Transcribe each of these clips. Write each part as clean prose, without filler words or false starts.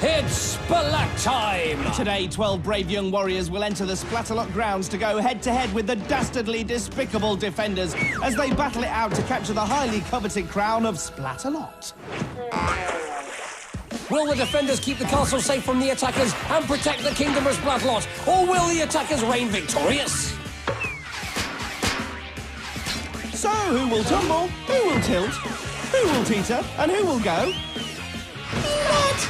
It's Spalat time! Today, 12 brave young warriors will enter the Splatalot grounds to go head-to-head with the dastardly, despicable defenders as they battle it out to capture the highly coveted crown of Splatalot. Will the defenders keep the castle safe from the attackers and protect the kingdom of Splatalot, or will the attackers reign victorious? So, who will tumble, who will tilt, who will teeter, and who will go? Not!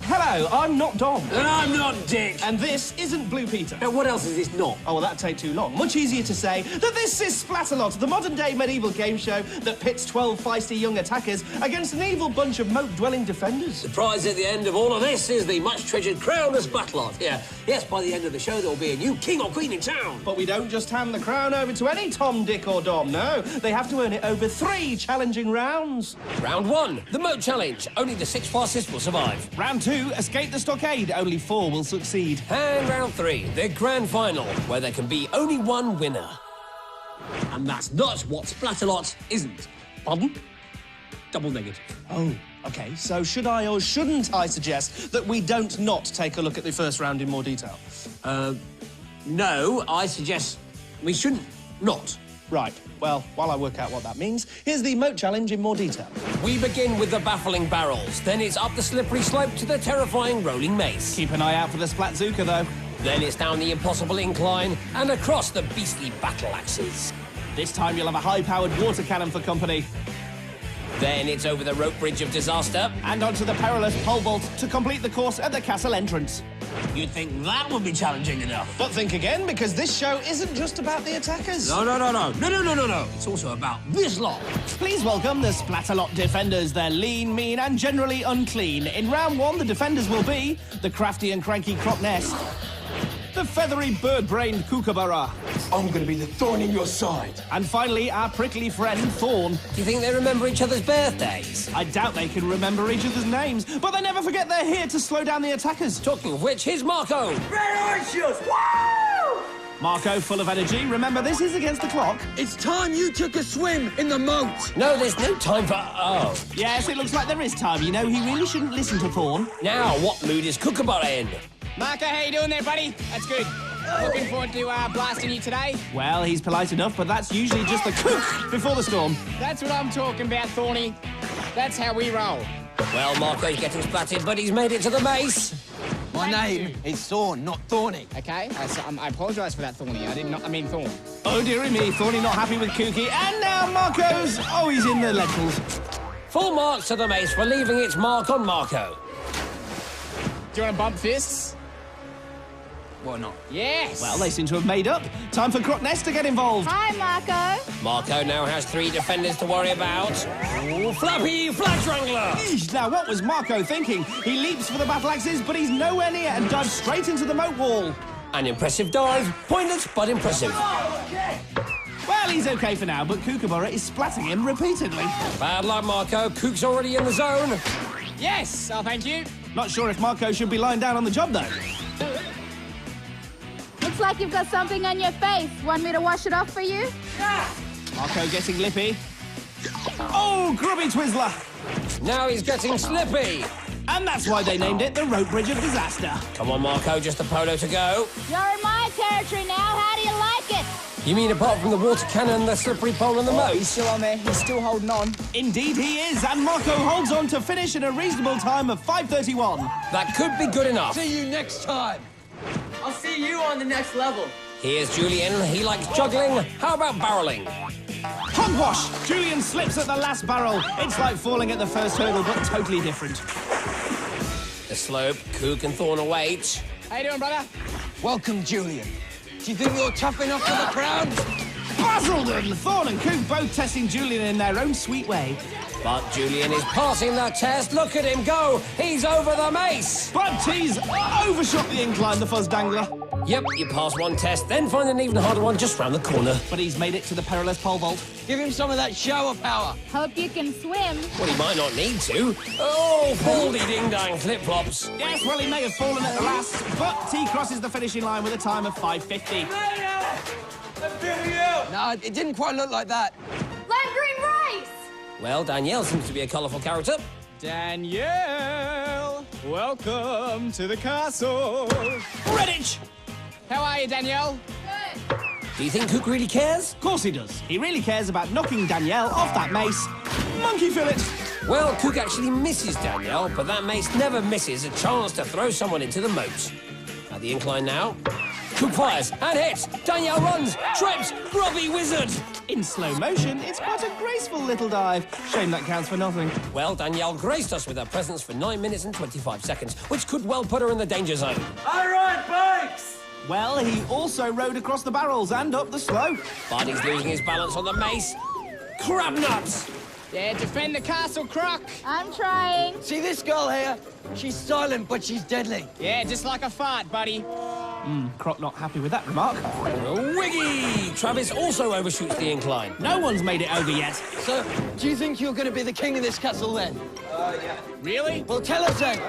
Hello, I'm not Dom. And I'm not Dick. And this isn't Blue Peter. Now, what else is this not? Oh, well, that'd take too long. Much easier to say that this is Splatalot, the modern-day medieval game show that pits 12 feisty young attackers against an evil bunch of moat-dwelling defenders. The prize at the end of all of this is the much-treasured crown of Splatalot. Yes, by the end of the show, there will be a new king or queen in town. But we don't just hand the crown over to any Tom, Dick or Dom, no. They have to earn it over 3 challenging rounds. Round 1, the moat challenge. Only the 6 fastest will survive. Round 2, escape the stockade. Only 4 will succeed. And round 3, the grand final, where there can be only one winner. And that's not what Splatalot isn't. Pardon? Double negative. Oh, OK. So should I or shouldn't I suggest that we don't not take a look at the first round in more detail? No, I suggest we shouldn't not. Right. Well, while I work out what that means, here's the moat challenge in more detail. We begin with the baffling barrels. Then it's up the slippery slope to the terrifying rolling mace. Keep an eye out for the Splatzuka, though. Then it's down the impossible incline and across the beastly battle axes. This time you'll have a high-powered water cannon for company. Then it's over the rope bridge of disaster. And onto the perilous pole vault to complete the course at the castle entrance. You'd think that would be challenging enough. But think again, because this show isn't just about the attackers. No. It's also about this lot. Please welcome the Splatalot defenders. They're lean, mean, and generally unclean. In round 1, the defenders will be the crafty and cranky Croc Nest, the feathery bird-brained Kookaburra, I'm gonna be the thorn in your side. and finally, our prickly friend Thorn. Do you think they remember each other's birthdays? I doubt they can remember each other's names, but they never forget they're here to slow down the attackers. Talking of which, here's Marco. Red Oranges! Woo! Marco, full of energy. Remember, this is against the clock. It's time you took a swim in the moat. No, there's no time for... Oh. Yes, it looks like there is time. You know, he really shouldn't listen to Thorn. Now, what mood is Kookaburra in? Marco, how you doing there, buddy? That's good. Looking forward to blasting you today. Well, he's polite enough, but that's usually just the kook before the storm. That's what I'm talking about, Thorny. That's how we roll. Well, Marco's getting splatted, but he's made it to the mace. My Thank name you. is Thorn, not Thorny. Okay, I apologise for that, Thorny. I mean Thorn. Oh, dearie me, Thorny not happy with Kooky. And now Marco's... Oh, he's in the lentils. Full marks to the mace for leaving its mark on Marco. Do you want to bump fists? Why not? Yes! Well, they seem to have made up. Time for Croc Nest to get involved. Hi, Marco. Marco now has 3 defenders to worry about. Ooh, Flappy Flag Strangler! Eesh, now, what was Marco thinking? He leaps for the battle axes, but he's nowhere near and dives straight into the moat wall. An impressive dive. Pointless, but impressive. Well, he's OK for now, but Kookaburra is splatting him repeatedly. Bad luck, Marco. Kook's already in the zone. Yes! Oh, thank you. Not sure if Marco should be lying down on the job, though. Looks like you've got something on your face. Want me to wash it off for you? Marco getting lippy. Oh, grubby Twizzler. Now he's getting slippy. And that's why they named it the Rope Bridge of Disaster. Come on, Marco, just a polo to go. You're in my territory now. How do you like it? You mean apart from the water cannon, the slippery pole and the moat? He's still on there. He's still holding on. Indeed he is, and Marco holds on to finish in a reasonable time of 5:31. That could be good enough. See you next time. I'll see you on the next level. Here's Julian. He likes juggling. How about barreling? Hogwash! Julian slips at the last barrel. It's like falling at the first hurdle, but totally different. The slope, Kook and Thorn await. How you doing, brother? Welcome, Julian. Do you think you're tough enough for the crowd? Basildon! Thorn and Kook both testing Julian in their own sweet way. But Julian is passing the test. Look at him go. He's over the mace. But he's overshot the incline, the fuzz dangler. Yep, you pass one test, then find an even harder one just round the corner. But he's made it to the perilous pole vault. Give him some of that shower power. Hope you can swim. Well, he might not need to. Oh, baldy ding-dang flip-flops. Yes, well, he may have fallen at the last, but he crosses the finishing line with a time of 5:50. No, it didn't quite look like that. Lime green rice! Well, Danielle seems to be a colourful character. Danielle, welcome to the castle. Redditch! How are you, Danielle? Do you think Cook really cares? Of course he does. He really cares about knocking Danielle off that mace. Monkey fillet! Well, Cook actually misses Danielle, but that mace never misses a chance to throw someone into the moat. At the incline now. Cook fires and hits. Danielle runs, trips, grubby wizard. In slow motion, it's quite a graceful little dive. Shame that counts for nothing. Well, Danielle graced us with her presence for 9 minutes and 25 seconds, which could well put her in the danger zone. All right, bikes! Well, he also rode across the barrels and up the slope. But he's losing his balance on the mace. Crab nuts! Yeah, defend the castle, Croc. I'm trying. See this girl here? She's silent, but she's deadly. Yeah, just like a fart, buddy. Croc not happy with that remark. Wiggy! Travis also overshoots the incline. No one's made it over yet. So, do you think you're going to be the king of this castle then? Really? Well, tell us then.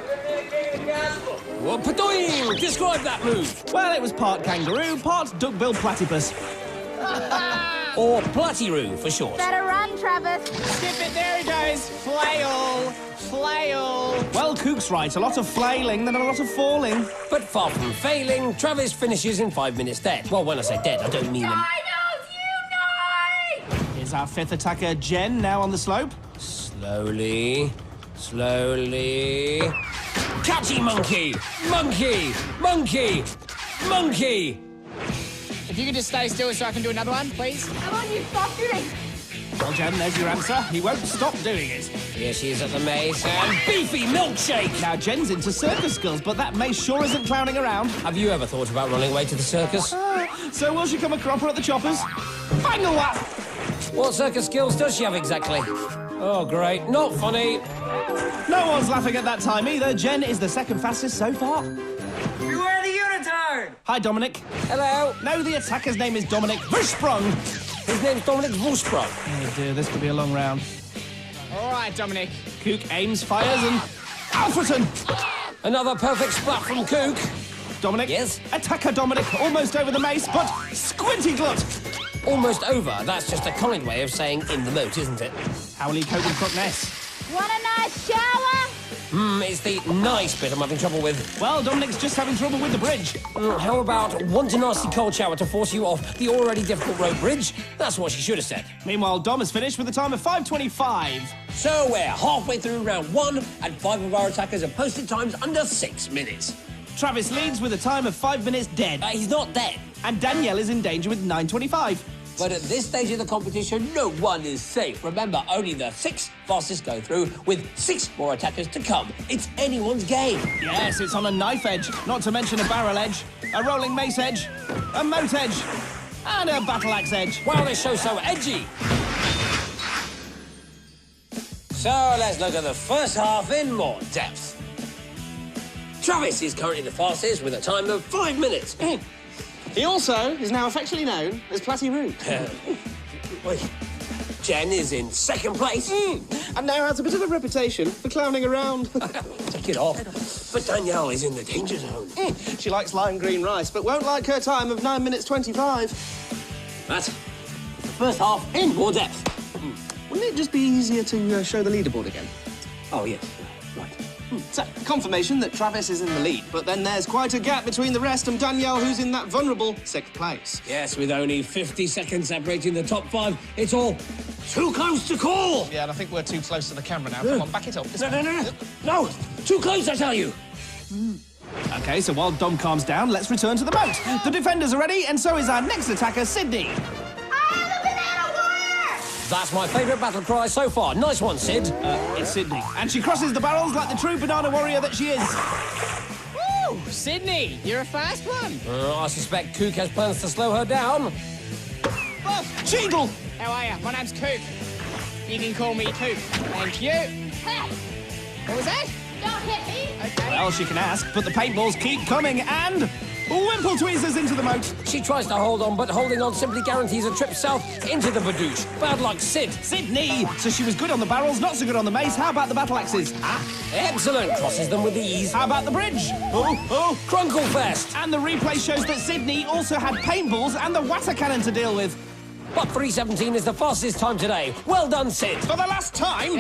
Well, padoing! Describe that move. Well, it was part kangaroo, part duckbill platypus. Or platiroo for short. Better run, Travis. Skip it, there he goes. Flail, flail. Well, Cook's right. A lot of flailing, then a lot of falling. But far from failing, Travis finishes in 5 minutes dead. Well, when I say dead, I don't mean them. Here's our fifth attacker, Jenn, now on the slope. Slowly, slowly. Catchy monkey! Monkey! Monkey! Monkey! If you could just stay still so I can do another one, please. Come on, you stop doing. Well, Jenn, there's your answer. He won't stop doing it. Here she is at the mace, and beefy milkshake! Now, Jen's into circus skills, but that mace sure isn't clowning around. Have you ever thought about running away to the circus? So will she come a cropper at the choppers? Bangle whap! What circus skills does she have exactly? Oh, great. Not funny. No one's laughing at that time either. Jenn is the second fastest so far. Beware the Unitard! Hi, Dominic. Hello. No, the attacker's name is Dominic Versprung. His name's Dominic Vullsprung. Oh dear, this could be a long round. All right, Dominic. Cook aims, fires, and... Alfreton! Another perfect splat from Cook. Dominic? Yes? Attacker Dominic, almost over the mace, but squinty glut! Almost over. That's just a kind way of saying in the moat, isn't it? How will he cope with Croc Ness? Want a nice shower? It's the nice bit I'm having trouble with. Well, Dominic's just having trouble with the bridge. How about want a nasty cold shower to force you off the already difficult road bridge? That's what she should have said. Meanwhile, Dom has finished with a time of 5:25. So we're halfway through round 1, and 5 of our attackers have posted times under 6 minutes. Travis leads with a time of 5 minutes dead. He's not dead. And Danielle is in danger with 9:25. But at this stage of the competition, no one is safe. Remember, only the 6 fastest go through, with 6 more attackers to come. It's anyone's game. Yes, it's on a knife edge, not to mention a barrel edge, a rolling mace edge, a moat edge, and a battle axe edge. Wow, this show's so edgy. So let's look at the first half in more depth. Travis is currently the fastest with a time of 5 minutes. He also is now affectionately known as Platy-Roo. Wait. Jenn is in second place. And now has a bit of a reputation for clowning around. Take it off. But Danielle is in the danger zone. She likes lime green rice, but won't like her time of 9 minutes 25. That's the first half in more depth. Wouldn't it just be easier to show the leaderboard again? Oh, yes. Right. So, confirmation that Travis is in the lead, but then there's quite a gap between the rest and Danielle, who's in that vulnerable 6th place. Yes, with only 50 seconds separating the top 5, it's all too close to call. Yeah, and I think we're too close to the camera now. Come on, back it up. No, too close, I tell you. Okay, so while Dom calms down, let's return to the moat. The defenders are ready, and so is our next attacker, Sydney. That's my favourite battle cry so far. Nice one, Sid. It's Sydney. And she crosses the barrels like the true banana warrior that she is. Woo! Sydney, you're a fast one. I suspect Cook has plans to slow her down. Cheadle! How are you? My name's Coop. You can call me Coop. Thank you. Hey, What was that? don't hit me. Okay. Well, she can ask, but the paintballs keep coming, and... Wimple tweezers into the moat. She tries to hold on, but holding on simply guarantees a trip south into the badoosh. Bad luck, Sid. Sydney! So she was good on the barrels, not so good on the mace. How about the battle axes? Excellent. Crosses them with ease. How about the bridge? Oh. Crunkle Fest. And the replay shows that Sydney also had paintballs and the water cannon to deal with. but 3:17 is the fastest time today. Well done, Sid. For the last time,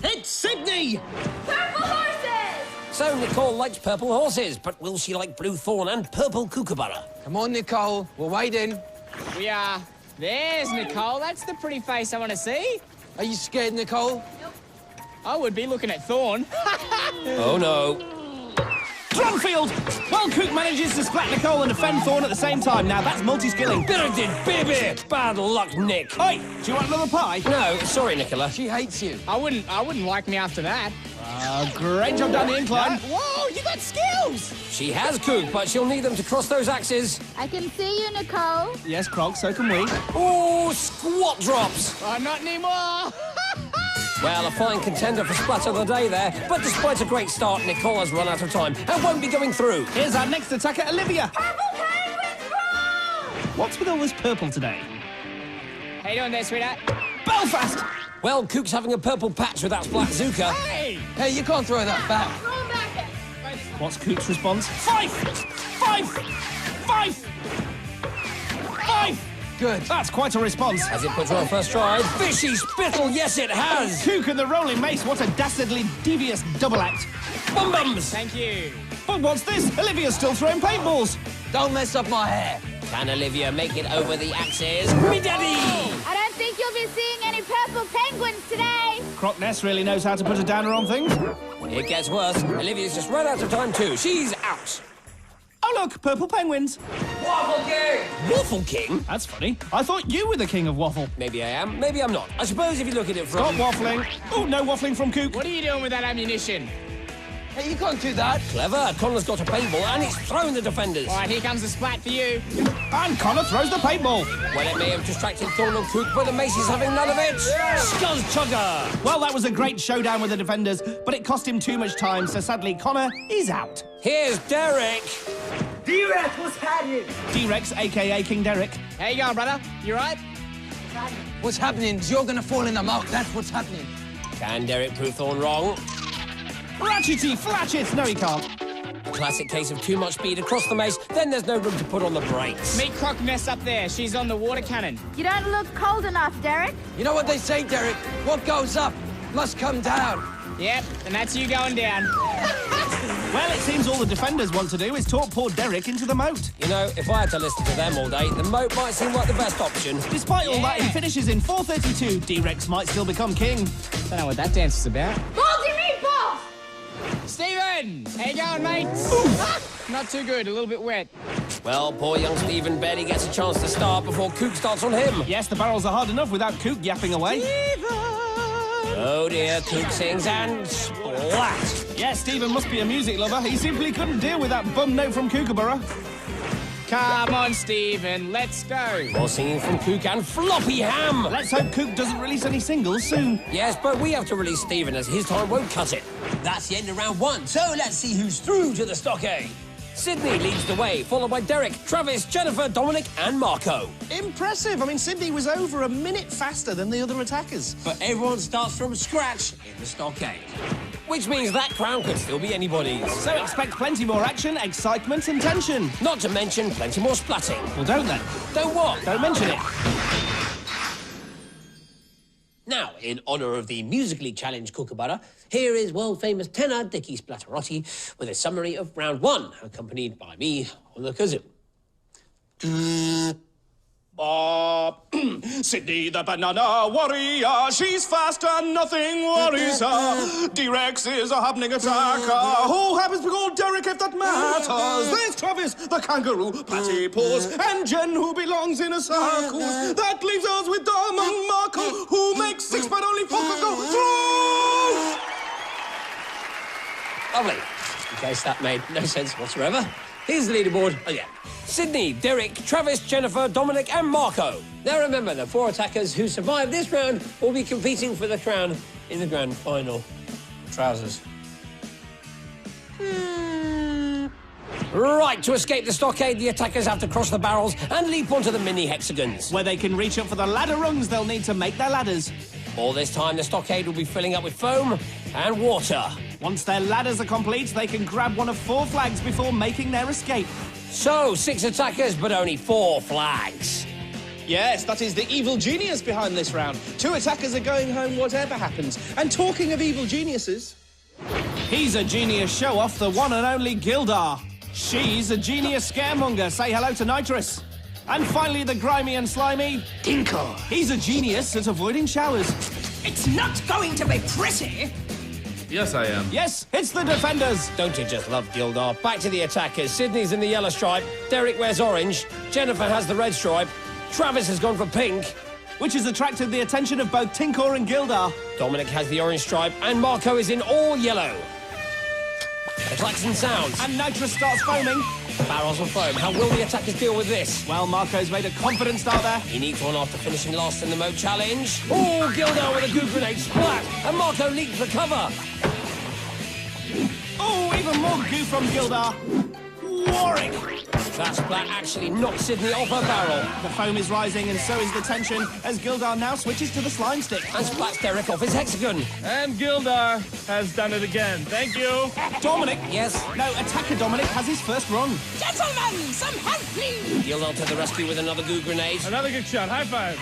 it's Sydney! Purple horses! So Nicole likes purple horses, but will she like blue thorn and purple kookaburra? Come on, Nicole. We're waiting. We are. There's Nicole. That's the pretty face I want to see. Are you scared, Nicole? I would be looking at Thorn. Oh, no. Drumfield! Well, Cook manages to splat Nicole and defend Thorn at the same time. Now, that's multi-skilling. Bit baby! Bad luck, Nick. Oi, do you want another pie? No, sorry, Nicola. She hates you. I wouldn't like me after that. Great job down the incline. Whoa, you got skills! She has Cook, but she'll need them to cross those axes. I can see you, Nicole. Yes, Krog, so can we. Oh, squat drops. Oh, not anymore. Well, a fine contender for Splat of the day there, but despite a great start, Nicole has run out of time and won't be going through. Here's our next attacker, Olivia. Purple penguins roll! What's with all this purple today? How you doing there, sweetheart? Belfast! Well, Cook's having a purple patch with that Splatzuka. Hey! Hey, you can't throw that back. Roll back. What's Cook's response? Five! Five! Five! Five! Good. That's quite a response. Has it put her on first stride? Fishy spittle, yes it has! Cook and the rolling mace, what a dastardly devious double act. Bum bums! Thank you. But what's this? Olivia's still throwing paintballs. Don't mess up my hair. Can Olivia make it over the axes? Me daddy! I don't think you'll be seeing any purple penguins today. Croc Ness really knows how to put a downer on things. It gets worse. Olivia's just run out of time too. She's out. Oh, look, purple penguins. Waffle King! Waffle King? That's funny. I thought you were the king of waffle. Maybe I am, maybe I'm not. I suppose if you look at it Stop from... waffling. Oh, no waffling from Cook. What are you doing with that ammunition? Hey, you can't do that. Clever. Connor's got a paintball and it's thrown the defenders. All right, here comes the splat for you. And Connor throws the paintball. Well, it may have distracted Thorn and Cook, but the Mace is having none of it. Scuzz Chugger! Well, that was a great showdown with the defenders, but it cost him too much time, so sadly Connor is out. Here's Derek. D-Rat, what's happening? D-Rex, a.k.a. King Derek. How you going, brother? You right? What's happening is you're gonna fall in the mouth. That's what's happening. Can Derek prove Thorn wrong? Ratchety flatchets. No, he can't. Classic case of too much speed across the Mace, then there's no room to put on the brakes. Meet Croc Ness up there. She's on the water cannon. You don't look cold enough, Derek. You know what they say, Derek? What goes up must come down. Yep, and that's you going down. Well, it seems all the defenders want to do is talk poor Derek into the moat. You know, if I had to listen to them all day, the moat might seem like the best option. Despite all that, he Yeah. finishes in 4:32. D-Rex might still become king. Don't know what that dance is about. Baldy meatballs! Stephen! How you going, mate? Not too good, a little bit wet. Well, poor young Stephen barely gets a chance to start before Cook starts on him. Yes, the barrels are hard enough without Cook yapping away. Oh dear, Cook sings and splat. Yes, Stephen must be a music lover. He simply couldn't deal with that bum note from Kookaburra. Come on, Stephen, let's go. More singing from Cook and floppy ham. Let's hope Cook doesn't release any singles soon. Yes, but we have to release Stephen as his time won't cut it. That's the end of round one, so let's see who's through to the stockade. Sydney leads the way, followed by Derek, Travis, Jennifer, Dominic and Marco. Impressive. I mean, Sydney was over a minute faster than the other attackers. But everyone starts from scratch in the stockade. Which means that crown could still be anybody's. So expect plenty more action, excitement and tension. Not to mention plenty more splatting. Well, don't then. Don't what? Don't mention it. Now, in honour of the musically challenged Kookaburra, here is world-famous tenor Dickie Splatalot with a summary of round one, accompanied by me on the kazoo. Sydney the banana warrior, she's fast and nothing worries her. D-Rex is a happening attacker, who happens to be called Derek if that matters. There's Travis the kangaroo, platypus, and Jenn who belongs in a circus. That leaves us with Dom and Marco, who makes six but only four can go through. Lovely. In case that made no sense whatsoever, here's the leaderboard again. Sydney, Derek, Travis, Jennifer, Dominic and Marco. Now remember, the four attackers who survive this round will be competing for the crown in the grand final. Trousers. Right, to escape the stockade, the attackers have to cross the barrels and leap onto the mini hexagons. Where they can reach up for the ladder rungs, they'll need to make their ladders. All this time, the stockade will be filling up with foam and water. Once their ladders are complete, they can grab one of 4 flags before making their escape. So, 6 attackers, but only 4 flags. Yes, that is the evil genius behind this round. 2 attackers are going home whatever happens. And talking of evil geniuses... He's a genius show-off, the one and only Gildar. She's a genius scaremonger. Say hello to Nitrous. And finally, the grimy and slimy... Tinkle. He's a genius at avoiding showers. It's not going to be pretty. Yes, I am. Yes, it's the defenders. Don't you just love Gildar? Back to the attackers. Sydney's in the yellow stripe. Derek wears orange. Jennifer has the red stripe. Travis has gone for pink. Which has attracted the attention of both Tinkor and Gildar. Dominic has the orange stripe, and Marco is in all yellow. The klaxon sounds. And Nitrous starts foaming. Barrels of foam. How will the attackers deal with this? Well, Marco's made a confident start there. He needs one after finishing last in the moat challenge. Oh, Gildar with a goo grenade splat, and Marco leaps for cover. Oh, even more goo from Gildar. Warwick! That splat actually knocked Sydney off her barrel. The foam is rising and so is the tension as Gildar now switches to the slime stick. And splats Derek off his hexagon. And Gildar has done it again. Thank you. Dominic? Yes? No, attacker Dominic has his first run. Gentlemen, some help, please. Gildar to the rescue with another goo grenade. Another good shot. High five.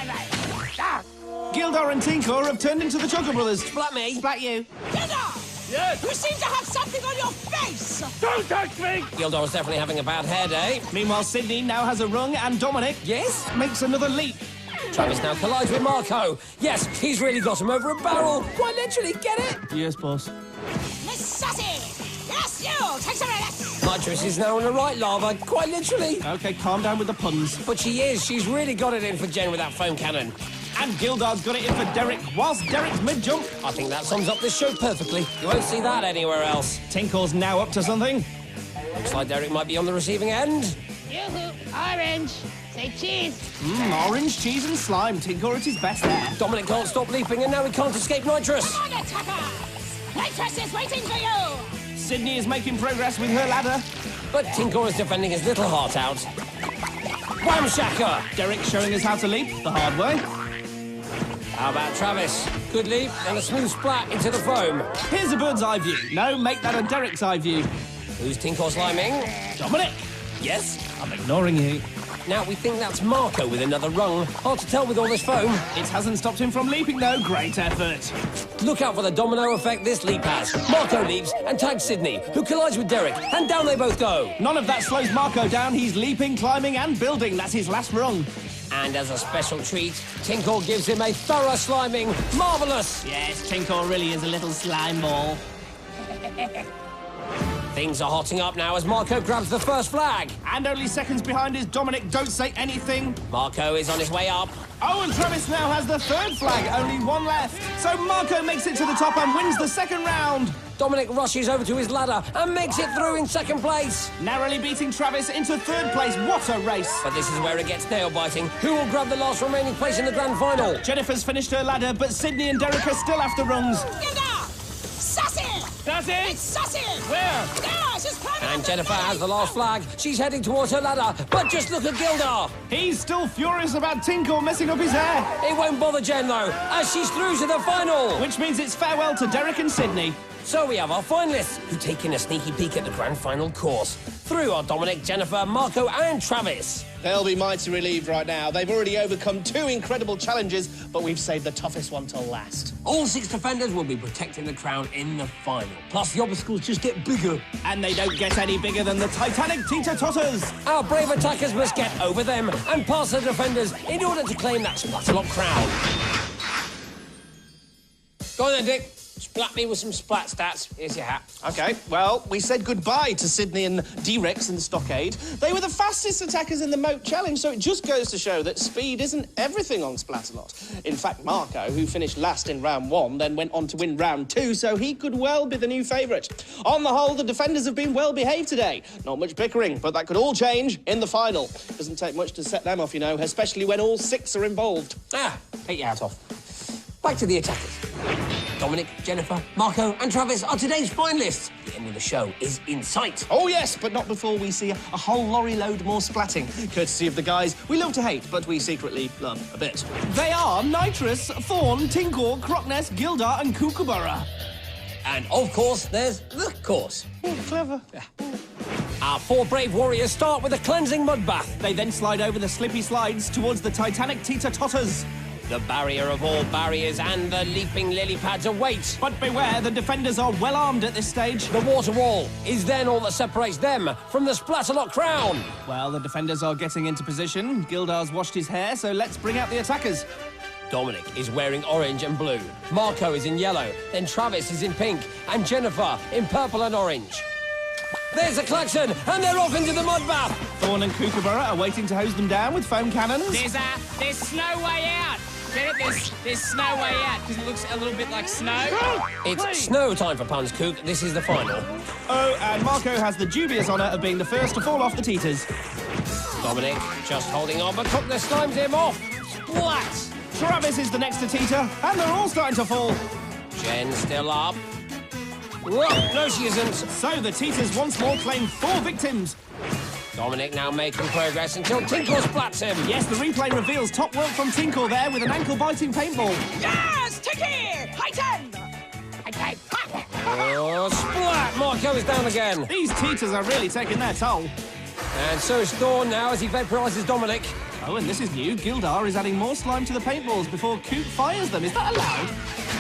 Gildar and Tinkor have turned into the Chugger Brothers. Splat me. Splat you. Gildar! Yes. You seem to have something on your face. Don't touch me. Gildar is definitely having a bad hair day. Meanwhile, Sydney now has a rung and Dominic Yes? makes another leap. Travis now collides with Marco. Yes, he's really got him over a barrel. Quite literally, get it? Yes, boss. Miss Sassy! Yes, you! Take some of this! Nitrous is now on the right lava, quite literally. Okay, calm down with the puns. But she is. She's really got it in for Jenn with that foam cannon. And Gildar's got it in for Derek, whilst Derek's mid-jump. I think that sums up this show perfectly. You won't see that anywhere else. Tinkor's now up to something. Looks like Derek might be on the receiving end. Yoo-hoo, orange. Say cheese. Orange, cheese and slime. Tinkor at his best there. Dominic can't stop leaping and now he can't escape Nitrous. Come on, attackers! Nitrous is waiting for you! Sydney is making progress with her ladder. But Tinkor is defending his little heart out. Wham shacker! Derek showing us how to leap the hard way. How about Travis? Good leap and a smooth splat into the foam. Here's a bird's eye view. No, make that a Derek's eye view. Who's Tinkor sliming? Dominic! Yes? I'm ignoring you. Now we think that's Marco with another rung. Hard to tell with all this foam. It hasn't stopped him from leaping though. Great effort. Look out for the domino effect this leap has. Marco leaps and tags Sydney, who collides with Derek, and down they both go. None of that slows Marco down. He's leaping, climbing and building. That's his last rung. And as a special treat, Tinkor gives him a thorough sliming. Marvellous! Yes, Tinkor really is a little slime ball. Things are hotting up now as Marco grabs the first flag. And only seconds behind is Dominic. Don't say anything. Marco is on his way up. Oh, and Travis now has the third flag. Only one left. So Marco makes it to the top and wins the second round. Dominic rushes over to his ladder and makes it through in second place. Narrowly beating Travis into third place. What a race. But this is where it gets nail-biting. Who will grab the last remaining place in the grand final? Jennifer's finished her ladder, but Sydney and Derek are still after rungs. Gildar! Sassy! Sassy? It's Sassy! Where? There, she's climbing And up Jennifer the has the last flag. She's heading towards her ladder. But just look at Gildar. He's still furious about Tinkor messing up his hair. It won't bother Jenn, though, as she's through to the final. Which means it's farewell to Derek and Sydney. So we have our finalists, who take in a sneaky peek at the grand final course. Through are Dominic, Jennifer, Marco and Travis. They'll be mighty relieved right now. They've already overcome 2 incredible challenges, but we've saved the toughest one till last. All 6 defenders will be protecting the crown in the final. Plus, the obstacles just get bigger. And they don't get any bigger than the Titanic Teeter-Totters. Our brave attackers must get over them and past the defenders in order to claim that Splatalot crown. Go on then, Dick. Splat me with some splat stats. Here's your hat. OK, well, we said goodbye to Sydney and D-Rex in the stockade. They were the fastest attackers in the moat challenge, so it just goes to show that speed isn't everything on Splatalot. In fact, Marco, who finished last in round 1, then went on to win round 2, so he could well be the new favourite. On the whole, the defenders have been well behaved today. Not much bickering, but that could all change in the final. Doesn't take much to set them off, you know, especially when all 6 are involved. Take your hat off. Back to the attackers. Dominic, Jennifer, Marco and Travis are today's finalists. The end of the show is in sight. Oh, yes, but not before we see a whole lorry load more splatting, courtesy of the guys we love to hate, but we secretly love a bit. They are Nitrous, Thorn, Tinkor, Crockness, Gildar and Kookaburra. And, of course, there's the course. Clever. Our 4 brave warriors start with a cleansing mud bath. They then slide over the slippy slides towards the titanic teeter-totters. The barrier of all barriers and the leaping lily pads await. But beware, the defenders are well armed at this stage. The water wall is then all that separates them from the Splatalot crown. Well, the defenders are getting into position. Gildar's washed his hair, so let's bring out the attackers. Dominic is wearing orange and blue. Marco is in yellow. Then Travis is in pink. And Jennifer in purple and orange. There's a klaxon, and they're off into the mud bath. Thorn and Kookaburra are waiting to hose them down with foam cannons. There's snow way out. Get it? There's snow way out because it looks a little bit like snow. It's snow time for puns, Kook. This is the final. Oh, and Marco has the dubious honour of being the first to fall off the teeters. Dominic just holding on, but Cook slimes him off. Splat! Travis is the next to teeter, and they're all starting to fall. Jenn still up. Whoa, no, she isn't. So the teeters once more claim 4 victims. Dominic now making progress until Tinkle splats him. Yes, the replay reveals top work from Tinkle there with an ankle-biting paintball. Yes, Tinky! High 10! Oh, splat! Marco is down again. These teeters are really taking their toll. And so is Thorn now as he vaporises Dominic. Oh, and this is new. Gildar is adding more slime to the paintballs before Coop fires them. Is that allowed?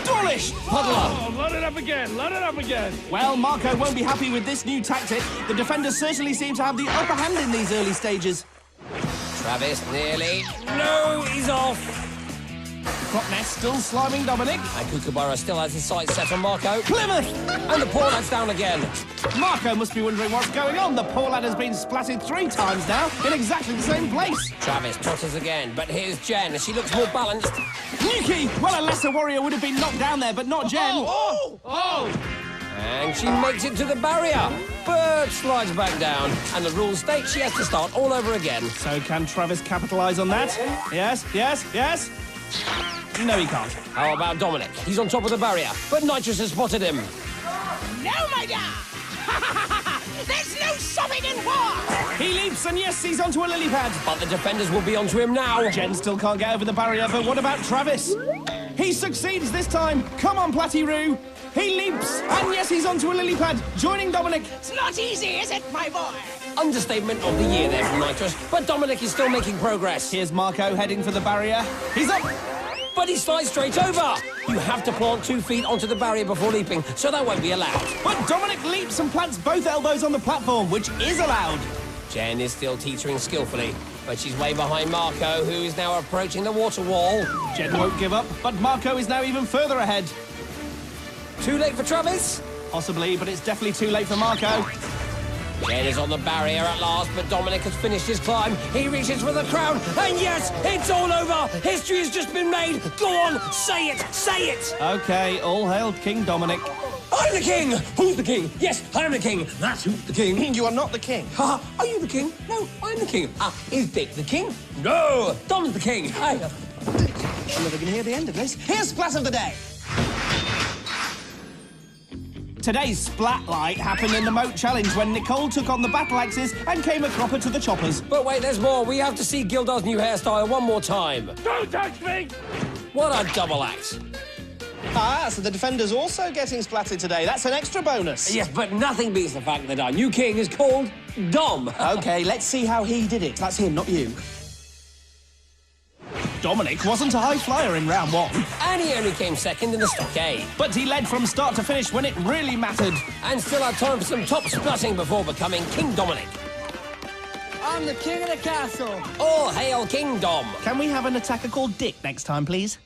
Dawlish! Puddler! Oh, load it up again! Load it up again! Well, Marco won't be happy with this new tactic. The defenders certainly seem to have the upper hand in these early stages. Travis nearly. No, he's off. Cropnest still sliming Dominic. And Kookaburra still has his sights set on Marco. Plymouth! And the poor lad's down again. Marco must be wondering what's going on. The poor lad has been splatted 3 times now in exactly the same place. Travis totters again, but here's Jenn. She looks more balanced. Nuki! Well, a lesser warrior would have been knocked down there, but not Jenn. And she makes it to the barrier, but slides back down. And the rules state she has to start all over again. So can Travis capitalise on that? Yes, yes, yes. No, he can't. How about Dominic? He's on top of the barrier, but Nitrous has spotted him. No, my dear! There's no stopping in war! He leaps, and yes, he's onto a lily pad. But the defenders will be onto him now. Jenn still can't get over the barrier, but what about Travis? He succeeds this time. Come on, Platty-Roo. He leaps, and yes, he's onto a lily pad, joining Dominic. It's not easy, is it, my boy? Understatement of the year there from Nitrous, but Dominic is still making progress. Here's Marco heading for the barrier. He's up. But he slides straight over. You have to plant 2 feet onto the barrier before leaping, so that won't be allowed. But Dominic leaps and plants both elbows on the platform, which is allowed. Jenn is still teetering skillfully, but she's way behind Marco, who is now approaching the water wall. Jenn won't give up, but Marco is now even further ahead. Too late for Travis? Possibly, but it's definitely too late for Marco. Jenn is on the barrier at last, but Dominic has finished his climb. He reaches for the crown, and yes, it's all over. History has just been made. Go on, say it, say it. OK, all hail King Dominic. I'm the king. Who's the king? Yes, I'm the king. That's who's the king. You are not the king. Ha! Are you the king? No, I'm the king. Is Dick the king? No, Dom's the king. I'm never going to hear the end of this. Here's Splat of the Day. Today's Splatlight happened in the Moat Challenge when Nicole took on the battle axes and came a cropper to the choppers. But wait, there's more. We have to see Gildar's new hairstyle one more time. Don't touch me! What a double act. Ah, so the defender's also getting splatted today. That's an extra bonus. Yes, but nothing beats the fact that our new king is called Dom. OK, let's see how he did it. That's him, not you. Dominic wasn't a high flyer in round 1. And he only came second in the stockade. But he led from start to finish when it really mattered. And still had time for some top splatting before becoming King Dominic. I'm the king of the castle. All hail King Dom. Can we have an attacker called Dick next time, please?